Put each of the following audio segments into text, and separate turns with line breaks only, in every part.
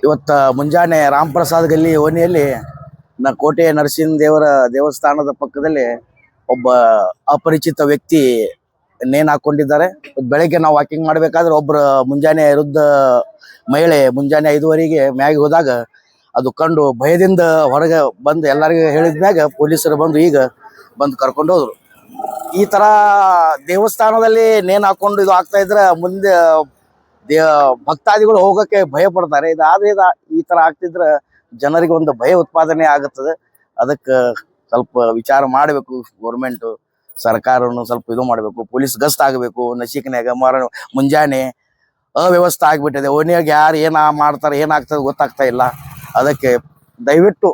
ಇವತ್ತು ಮುಂಜಾನೆ ರಾಮಪ್ರಸಾದ್ ಗಲ್ಲಿ ಓಣಿಯಲ್ಲಿ ಕೋಟೆ ನರಸಿಂಹ ದೇವರ ದೇವಸ್ಥಾನದ ಪಕ್ಕದಲ್ಲಿ ಒಬ್ಬ ಅಪರಿಚಿತ ವ್ಯಕ್ತಿ ನೇಣು ಹಾಕೊಂಡಿದ್ದಾರೆ. ಬೆಳಗ್ಗೆ ನಾವು ವಾಕಿಂಗ್ ಮಾಡಬೇಕಾದ್ರೆ ಒಬ್ಬರು ಮುಂಜಾನೆ ವೃದ್ಧ ಮಹಿಳೆ ಮುಂಜಾನೆ 5:15ಗೆ ಮ್ಯಾಗೆ ಹೋದಾಗ ಅದು ಕಂಡು ಭಯದಿಂದ ಹೊರಗೆ ಬಂದು ಎಲ್ಲರಿಗೂ ಹೇಳಿದ ಮ್ಯಾಗ ಪೊಲೀಸರು ಬಂದು ಈಗ ಬಂದು ಕರ್ಕೊಂಡು ಹೋದ್ರು. ಈ ಥರ ದೇವಸ್ಥಾನದಲ್ಲಿ ನೇಣು ಹಾಕೊಂಡು ಇದು ಆಗ್ತಾ ಇದ್ರೆ ಮುಂದೆ ಭಕ್ತಾದಿಗಳು ಹೋಗೋಕ್ಕೆ ಭಯ ಪಡ್ತಾರೆ. ಇದಾದ್ರೆ ಈ ಥರ ಆಗ್ತಿದ್ರೆ ಜನರಿಗೆ ಒಂದು ಭಯ ಉತ್ಪಾದನೆ ಆಗುತ್ತದೆ. ಅದಕ್ಕೆ ಸ್ವಲ್ಪ ವಿಚಾರ ಮಾಡಬೇಕು ಗೌರ್ಮೆಂಟು, ಸರ್ಕಾರನು ಸ್ವಲ್ಪ ಇದು ಮಾಡಬೇಕು. ಪೊಲೀಸ್ ಗಸ್ತ್ ಆಗಬೇಕು. ನಶಿಕನ್ಯಾಗ ಮುಂಜಾನೆ ಅವ್ಯವಸ್ಥೆ ಆಗಿಬಿಟ್ಟಿದೆ. ಓಣಿಯಾಗ ಯಾರು ಮಾಡ್ತಾರೆ ಏನಾಗ್ತದೆ ಗೊತ್ತಾಗ್ತಾ ಇಲ್ಲ. ಅದಕ್ಕೆ ದಯವಿಟ್ಟು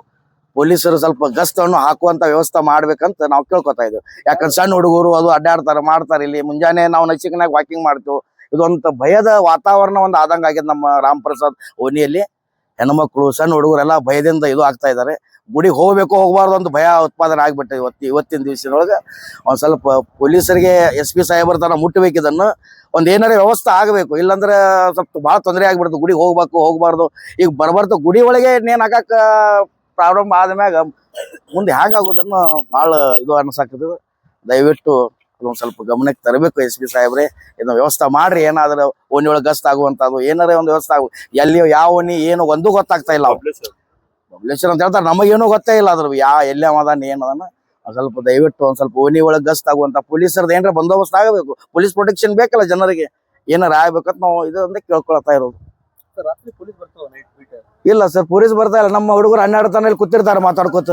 ಪೊಲೀಸರು ಸ್ವಲ್ಪ ಗಸ್ತನ್ನು ಹಾಕುವಂಥ ವ್ಯವಸ್ಥೆ ಮಾಡ್ಬೇಕಂತ ನಾವು ಕೇಳ್ಕೊತಾ ಇದ್ದೀವಿ. ಯಾಕಂದ್ರೆ ಸಣ್ಣ ಹುಡುಗರು ಅದು ಅಡ್ಡಾಡ್ತಾರೆ ಮಾಡ್ತಾರೆ. ಇಲ್ಲಿ ಮುಂಜಾನೆ ನಾವು ನಶಿಕನ್ಯಾಗ ವಾಕಿಂಗ್ ಮಾಡ್ತೀವಿ. ಇದೊಂದು ಭಯದ ವಾತಾವರಣ ಒಂದು ಆದಂಗೆ ಆಗಿದೆ ನಮ್ಮ ರಾಮಪ್ರಸಾದ್ ಓಣಿಯಲ್ಲಿ. ಹೆಣ್ಮಕ್ಳು ಸಣ್ಣ ಹುಡುಗರೆಲ್ಲ ಭಯದಿಂದ ಇದು ಆಗ್ತಾ ಇದ್ದಾರೆ. ಗುಡಿಗೆ ಹೋಗ್ಬೇಕು ಹೋಗಬಾರ್ದು ಅಂತ ಭಯ ಉತ್ಪಾದನೆ ಆಗ್ಬಿಟ್ಟೆ. ಇವತ್ತಿನ ದಿವಸದೊಳಗೆ ಒಂದು ಸ್ವಲ್ಪ ಪೊಲೀಸರಿಗೆ SP ಸಾಹೇಬರ ತನ ಮುಟ್ಟಬೇಕಿದನ್ನು ಒಂದು ಏನಾರ ವ್ಯವಸ್ಥೆ ಆಗಬೇಕು. ಇಲ್ಲಾಂದ್ರೆ ಸ್ವಲ್ಪ ಭಾಳ ತೊಂದರೆ ಆಗಿಬಿಡ್ತು. ಗುಡಿಗೆ ಹೋಗಬಾರ್ದು. ಈಗ ಬರ್ಬಾರ್ದು ಗುಡಿ ಒಳಗೆ ನೇಣು ಹಾಕಕ್ಕೆ ಪ್ರಾಬ್ಲಮ್ ಆದ್ಮ್ಯಾಗ ಮುಂದೆ ಹ್ಯಾಂಗಾಗೋದನ್ನು ಭಾಳ ಇದು ಅನ್ಸಾಕತ್ತದ. ದಯವಿಟ್ಟು ಅದೊಂದು ಸ್ವಲ್ಪ ಗಮನಕ್ಕೆ ತರಬೇಕು SP ಸಾಹೇಬ್ರೆ. ಇದನ್ನ ವ್ಯವಸ್ಥೆ ಮಾಡ್ರಿ. ಏನಾದರೂ ಓಣಿ ಒಳಗೆ ಗಸ್ತ್ ಆಗುವಂಥದ್ದು ಏನಾರೇ ಒಂದು ವ್ಯವಸ್ಥೆ ಎಲ್ಲಿ ಯಾವ ಓಣಿ ಏನು ಒಂದು ಗೊತ್ತಾಗ್ತಾ ಇಲ್ಲ. ಪಬ್ಲಿಷರ್ ಅಂತ ಹೇಳ್ತಾರೆ, ನಮಗೇನೂ ಗೊತ್ತೇ ಇಲ್ಲ ಅದ್ರ ಎಲ್ಲಿ ಅವದಾನ ಏನದನ್ನ. ಸ್ವಲ್ಪ ದಯವಿಟ್ಟು ಒಂದು ಸ್ವಲ್ಪ ಓಣಿ ಒಳಗೆ ಗಸ್ತ್ ಆಗುವಂಥ ಪೊಲೀಸರದ್ದು ಏನಾರ ಬಂದೋಬಸ್ತ್ ಆಗಬೇಕು. ಪೊಲೀಸ್ ಪ್ರೊಟೆಕ್ಷನ್ ಬೇಕಲ್ಲ ಜನರಿಗೆ. ಏನಾರ ಆಗ್ಬೇಕಂತ ನಾವು ಇದು ಅಂತ ಕೇಳ್ಕೊಳ್ತಾ ಇರೋದು. ಇಲ್ಲ ಸರ್, ಪೊಲೀಸ್ ಬರ್ತಾ ಇಲ್ಲ. ನಮ್ಮ ಹುಡುಗರು 12 ತನ ಇಲ್ಲಿ ಕೂತಿರ್ತಾರೆ ಮಾತಾಡ್ಕೋತ.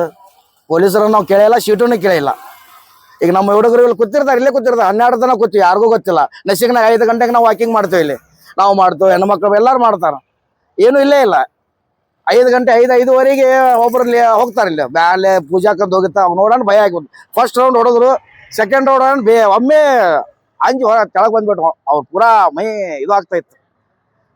ಪೊಲೀಸರನ್ನು ನಾವು ಕೇಳಿಲ್ಲ, ಶೀಟನ್ನು ಕೇಳಿಲ್ಲ. ಈಗ ನಮ್ಮ ಹುಡುಗರು ಇಲ್ಲಿ ಕೂತಿರ್ತಾರೆ, ಇಲ್ಲೇ ಕೂತಿರ್ತಾರೆ. 12 ತನ ಕೂತೀವಿ, ಯಾರಿಗೂ ಗೊತ್ತಿಲ್ಲ. ನಶಿಕನಾಗ 5 ಗಂಟೆಗೆ ನಾವು ವಾಕಿಂಗ್ ಮಾಡ್ತೇವೆ. ಇಲ್ಲಿ ನಾವು ಮಾಡ್ತೇವೆ, ಹೆಣ್ಮಕ್ಳು ಎಲ್ಲರೂ ಮಾಡ್ತಾರೆ. ಏನೂ ಇಲ್ಲೇ ಇಲ್ಲ. 5 ಗಂಟೆ 5:05ಗೆ ಒಬ್ಬರಲ್ಲಿ ಹೋಗ್ತಾರೆ. ಇಲ್ಲಿ ಬ್ಯಾಲೆ ಪೂಜಾಕಂತ ಹೋಗಿರ್ತಾರೆ. ಅವ್ನು ನೋಡೋಣ ಭಯ ಆಗಿಬಿಟ್ಟು ಫಸ್ಟ್ ರೌಂಡ್ ಹೊಡೆದ್ರು. ಸೆಕೆಂಡ್ ರೌಂಡ್ ಒಮ್ಮೆ ಅಂಜಿ ಕೆಳಗೆ ಬಂದ್ಬಿಟ್ಟು ಅವ್ರು ಪೂರಾ ಮೈ ಇದು ಆಗ್ತಾ ಇತ್ತು.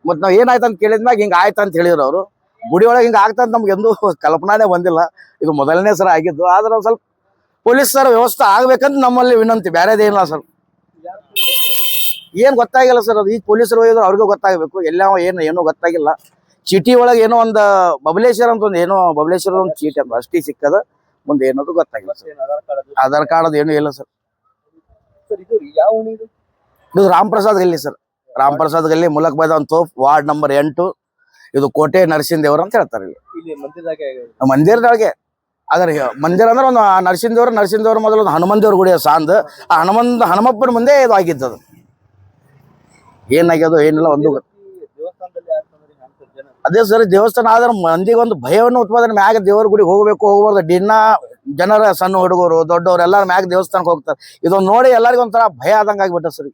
ಮತ್ತು ನಾವು ಏನಾಯ್ತು ಅಂತ ಕೇಳಿದ್ಮ್ಯಾಗ ಹಿಂಗೆ ಆಯ್ತು ಅಂತ ಹೇಳಿದ್ರು ಅವರು. ಗುಡಿ ಒಳಗೆ ಹಿಂಗೆ ಆಗ್ತಾ ಅಂತ ನಮ್ಗೆ ಎಂದೂ ಕಲ್ಪನಾನೇ ಬಂದಿಲ್ಲ. ಇದು ಮೊದಲನೇ ಸಲ ಆಗಿದ್ದು. ಆದ್ರೆ ಒಂದು ಸ್ವಲ್ಪ ಪೊಲೀಸರ ವ್ಯವಸ್ಥೆ ಆಗ್ಬೇಕಂತ ನಮ್ಮಲ್ಲಿ ವಿನಂತಿ, ಬೇರೆದೇನಿಲ್ಲ ಸರ್. ಏನು ಗೊತ್ತಾಗಿಲ್ಲ ಸರ್. ಅದು ಈಗ ಪೊಲೀಸರು ಹೋಗಿದ್ರು, ಅವ್ರಿಗೂ ಗೊತ್ತಾಗಬೇಕು. ಎಲ್ಲ ಏನೂ ಗೊತ್ತಾಗಿಲ್ಲ. ಚೀಟಿ ಒಳಗೆ ಏನೋ ಒಂದು ಬಬಲೇಶ್ವರ ಅಂತ ಒಂದು ಏನೋ ಬಬಲೇಶ್ವರ ಒಂದು ಚೀಟಿ ಅಂತ ಅಷ್ಟೇ ಸಿಕ್ಕದ. ಮುಂದೆ ಏನದು ಗೊತ್ತಾಗಿಲ್ಲ ಸರ್. ಆಧಾರ್ ಕಾರ್ಡ್ ಅದು ಏನೂ ಇಲ್ಲ ಸರ್. ಇದು ರಾಮಪ್ರಸಾದ್ ಗಲ್ಲಿ ಸರ್. ರಾಮಪ್ರಸಾದ್ ಗಲ್ಲಿ ಮುಲಕ್ ಬೈದಾನ್ ತೋಪ್, ವಾರ್ಡ್ ನಂಬರ್ 8. ಇದು ಕೋಟೆ ನರಸಿಂಹ ದೇವರು ಅಂತ ಹೇಳ್ತಾರೆ. ಇಲ್ಲಿ ಮಂದಿರದೊಳಗೆ ಅದ್ರ ಮಂದಿರ ಅಂದ್ರೆ ಒಂದು ನರಸಿಂಹ ದೇವರು ಮೊದಲು ಒಂದು ಹನುಮನ್ ದೇವ್ರ ಗುಡಿ ಸಾಂದ್. ಆ ಹನುಮಪ್ಪನ ಮುಂದೆ ಇದು ಆಗಿದ್ದದು. ಏನಾಗ್ಯದು ಏನಿಲ್ಲ ಒಂದು ಅದೇ ಸರ್. ದೇವಸ್ಥಾನ ಆದ್ರೆ ಮಂದಿಗೆ ಒಂದು ಭಯವನ್ನು ಉತ್ಪಾದನೆ ಮ್ಯಾಗ ದೇವ್ರ ಗುಡಿಗೆ ಹೋಗಬಾರ್ದು. ದಿನ ಜನರ ಸಣ್ಣ ಹುಡುಗರು ದೊಡ್ಡವರು ಎಲ್ಲರೂ ಮ್ಯಾಗ ದೇವಸ್ಥಾನಕ್ಕೆ ಹೋಗ್ತಾರೆ. ಇದೊಂದು ನೋಡಿ ಎಲ್ಲರಿಗೂ ಒಂಥರ ಭಯ ಆದಂಗೆ ಆಗ್ಬಿಟ್ಟ ಸರ್.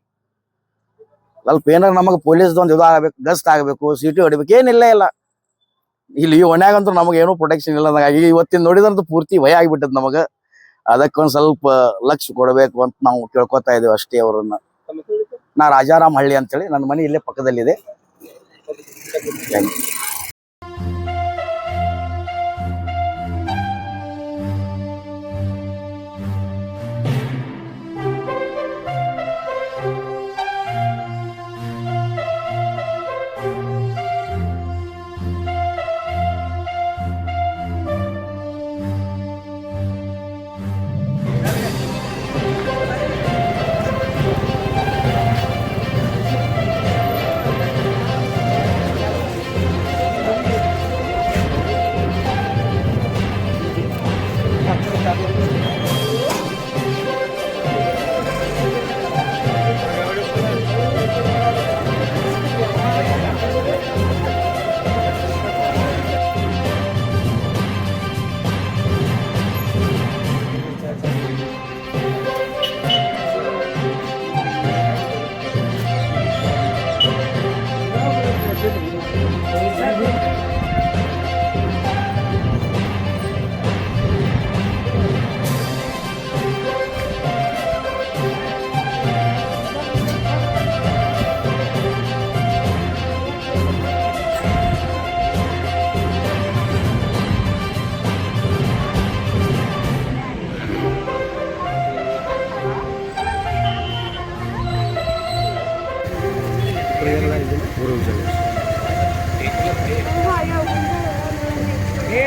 ಸ್ವಲ್ಪ ಏನಾರು ನಮಗೆ ಪೊಲೀಸ್ದೊಂದು ಇದು ಆಗಬೇಕು, ಗಸ್ಟ್ ಆಗಬೇಕು, ಸಿಟಿ ಹೊಡಿಬೇಕು. ಏನಿಲ್ಲ ಇಲ್ಲ ಇಲ್ಲಿ ಈ ಒಣ್ಯಾಗಂತೂ ನಮಗೇನು ಪ್ರೊಟೆಕ್ಷನ್ ಇಲ್ಲ. ಇವತ್ತಿನ ನೋಡಿದಂತೂ ಪೂರ್ತಿ ಭಯ ಆಗಿಬಿಟ್ಟದ ನಮಗೆ. ಅದಕ್ಕೊಂದು ಸ್ವಲ್ಪ ಲಕ್ಷ್ಯ ಕೊಡಬೇಕು ಅಂತ ನಾವು ಕೇಳ್ಕೊತಾ ಇದ್ದೀವಿ ಅಷ್ಟೇ ಅವರನ್ನ. ನಾ ರಾಜಾರಾಮ್ ಹಳ್ಳಿ ಅಂತೇಳಿ, ನನ್ನ ಮನೆ ಇಲ್ಲೇ ಪಕ್ಕದಲ್ಲಿದೆ.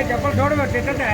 ಚಪ್ಪಲ್ ನೋಡ್ಬೇಕು ಸರಿ